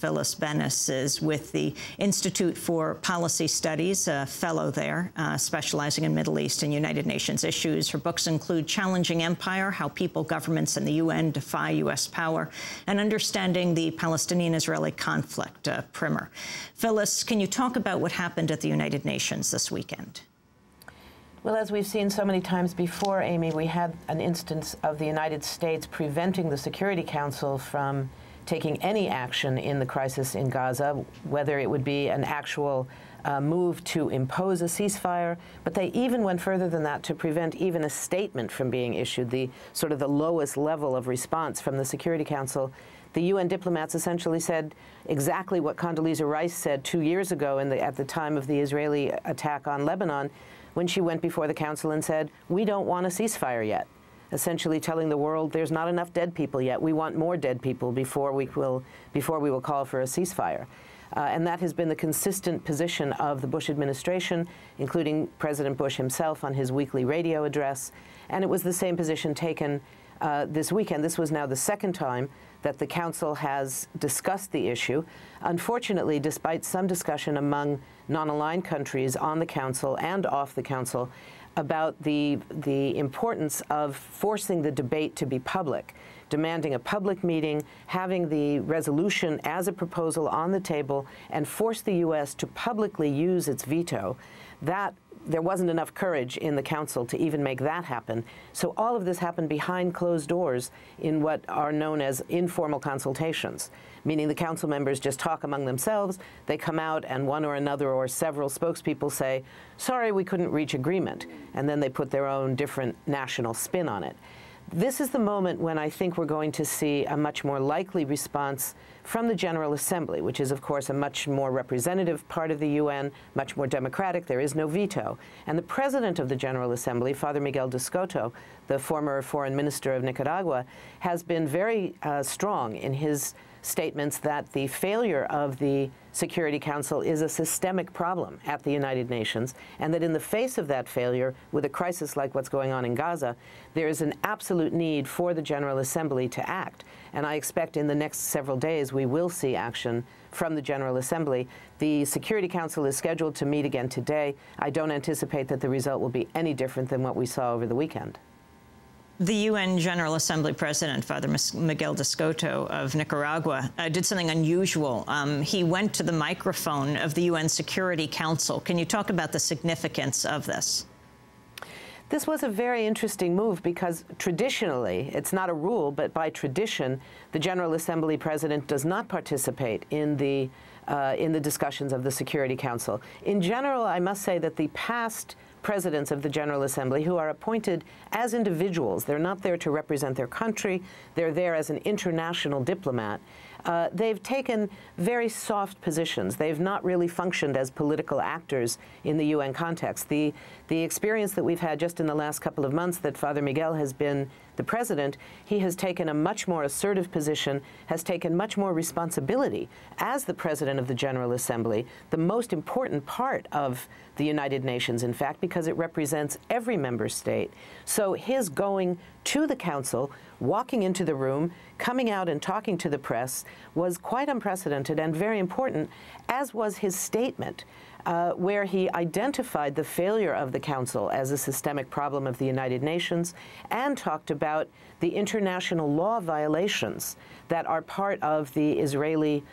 Phyllis Bennis is with the Institute for Policy Studies, a fellow there, specializing in Middle East and United Nations issues. Her books include Challenging Empire, How People, Governments, and the UN Defy U.S. Power, and Understanding the Palestinian-Israeli Conflict, primer. Phyllis, can you talk about what happened at the United Nations this weekend? Well, as we've seen so many times before, Amy, we had an instance of the United States preventing the Security Council from taking any action in the crisis in Gaza, whether it would be an actual move to impose a ceasefire, but they even went further than that to prevent even a statement from being issued, the sort of the lowest level of response from the Security Council. The UN diplomats essentially said exactly what Condoleezza Rice said 2 years ago at the time of the Israeli attack on Lebanon, when she went before the Council and said, we don't want a ceasefire yet, essentially telling the world there's not enough dead people yet. We want more dead people before we will call for a ceasefire. And that has been the consistent position of the Bush administration, including President Bush himself on his weekly radio address. And it was the same position taken this weekend. This was now the second time that the Council has discussed the issue. Unfortunately, despite some discussion among non-aligned countries on the Council and off the Council about the importance of forcing the debate to be public, demanding a public meeting, having the resolution as a proposal on the table, and force the U.S. to publicly use its veto, that there wasn't enough courage in the Council to even make that happen. So all of this happened behind closed doors in what are known as informal consultations, meaning the Council members just talk among themselves. They come out and one or another or several spokespeople say, sorry, we couldn't reach agreement, and then they put their own different national spin on it. This is the moment when I think we're going to see a much more likely response from the General Assembly, which is, of course, a much more representative part of the UN, much more democratic. There is no veto. And the president of the General Assembly, Father Miguel de Soto, the former foreign minister of Nicaragua, has been very strong in his statements that the failure of the Security Council is a systemic problem at the United Nations, and that in the face of that failure, with a crisis like what's going on in Gaza, there is an absolute need for the General Assembly to act. And I expect in the next several days we will see action from the General Assembly. The Security Council is scheduled to meet again today. I don't anticipate that the result will be any different than what we saw over the weekend. The UN General Assembly President, Father Miguel de Soto of Nicaragua, did something unusual. He went to the microphone of the UN Security Council. Can you talk about the significance of this? This was a very interesting move because traditionally, it's not a rule, but by tradition, the General Assembly President does not participate in the discussions of the Security Council. In general, I must say that the past presidents of the General Assembly, who are appointed as individuals, they're not there to represent their country, they're there as an international diplomat, they've taken very soft positions. They've not really functioned as political actors in the UN context. The experience that we've had just in the last couple of months that Father Miguel has been the president, he has taken a much more assertive position, has taken much more responsibility as the president of the General Assembly, the most important part of the United Nations, in fact, because it represents every member state. So his going to the Council, walking into the room, coming out and talking to the press was quite unprecedented and very important, as was his statement, where he identified the failure of the Council as a systemic problem of the United Nations and talked about the international law violations that are part of the Israeli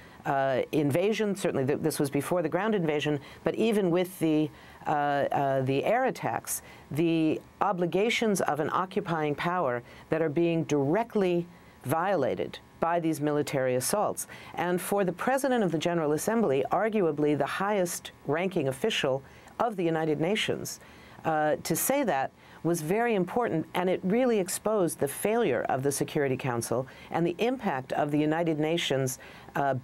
invasion. Certainly this was before the ground invasion, but even with the air attacks, the obligations of an occupying power that are being directly violated by these military assaults. And for the President of the General Assembly, arguably the highest ranking official of the United Nations, to say that was very important, and it really exposed the failure of the Security Council and the impact of the United Nations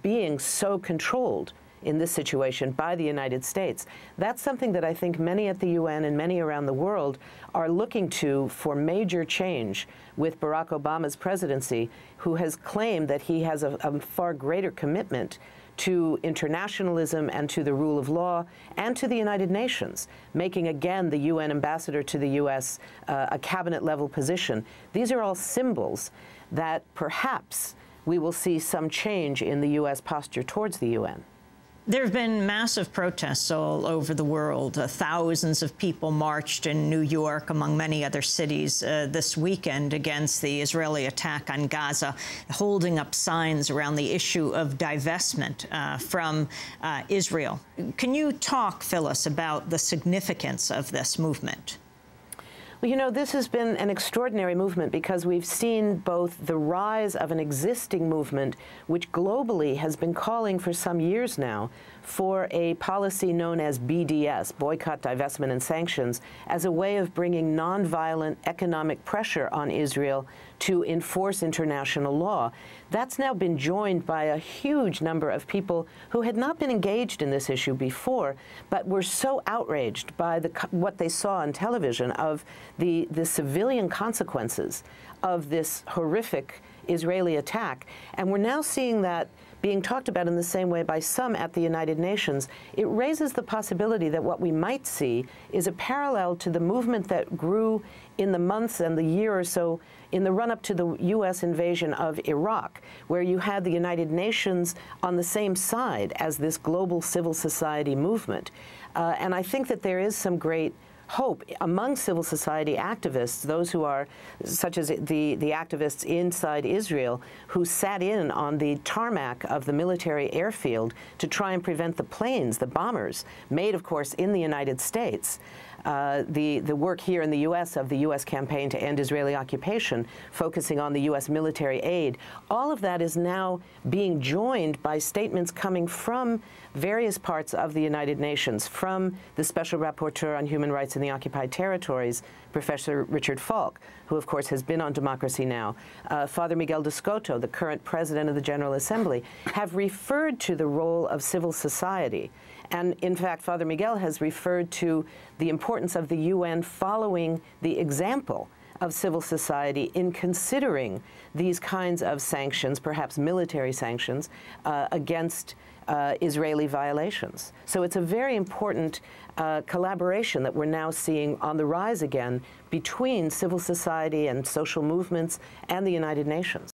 being so controlled in this situation by the United States. That's something that I think many at the UN and many around the world are looking to for major change with Barack Obama's presidency, who has claimed that he has a far greater commitment to internationalism and to the rule of law and to the United Nations, making again the UN ambassador to the U.S. A cabinet-level position. These are all symbols that perhaps we will see some change in the U.S. posture towards the UN. There have been massive protests all over the world. Thousands of people marched in New York, among many other cities, this weekend against the Israeli attack on Gaza, holding up signs around the issue of divestment from Israel. Can you talk, Phyllis, about the significance of this movement? Well, you know, this has been an extraordinary movement because we've seen both the rise of an existing movement, which globally has been calling for some years now for a policy known as BDS, Boycott, Divestment, and Sanctions, as a way of bringing nonviolent economic pressure on Israel to enforce international law. That's now been joined by a huge number of people who had not been engaged in this issue before, but were so outraged by what they saw on television of the civilian consequences of this horrific Israeli attack. And we're now seeing that being talked about in the same way by some at the United Nations. It raises the possibility that what we might see is a parallel to the movement that grew in the months and the year or so in the run-up to the U.S. invasion of Iraq, where you had the United Nations on the same side as this global civil society movement. And I think that there is some great hope among civil society activists, those who are, such as the activists inside Israel, who sat in on the tarmac of the military airfield to try and prevent the planes, the bombers, made, of course, in the United States. The work here in the U.S. of the U.S. campaign to end Israeli occupation, focusing on the U.S. military aid, all of that is now being joined by statements coming from various parts of the United Nations, from the Special Rapporteur on Human Rights in the Occupied Territories, Professor Richard Falk, who, of course, has been on Democracy Now!, Father Miguel de Scoto, the current President of the General Assembly, have referred to the role of civil society. And in fact, Father Miguel has referred to the importance of the UN following the example of civil society in considering these kinds of sanctions, perhaps military sanctions, against Israeli violations. So it's a very important collaboration that we're now seeing on the rise again between civil society and social movements and the United Nations.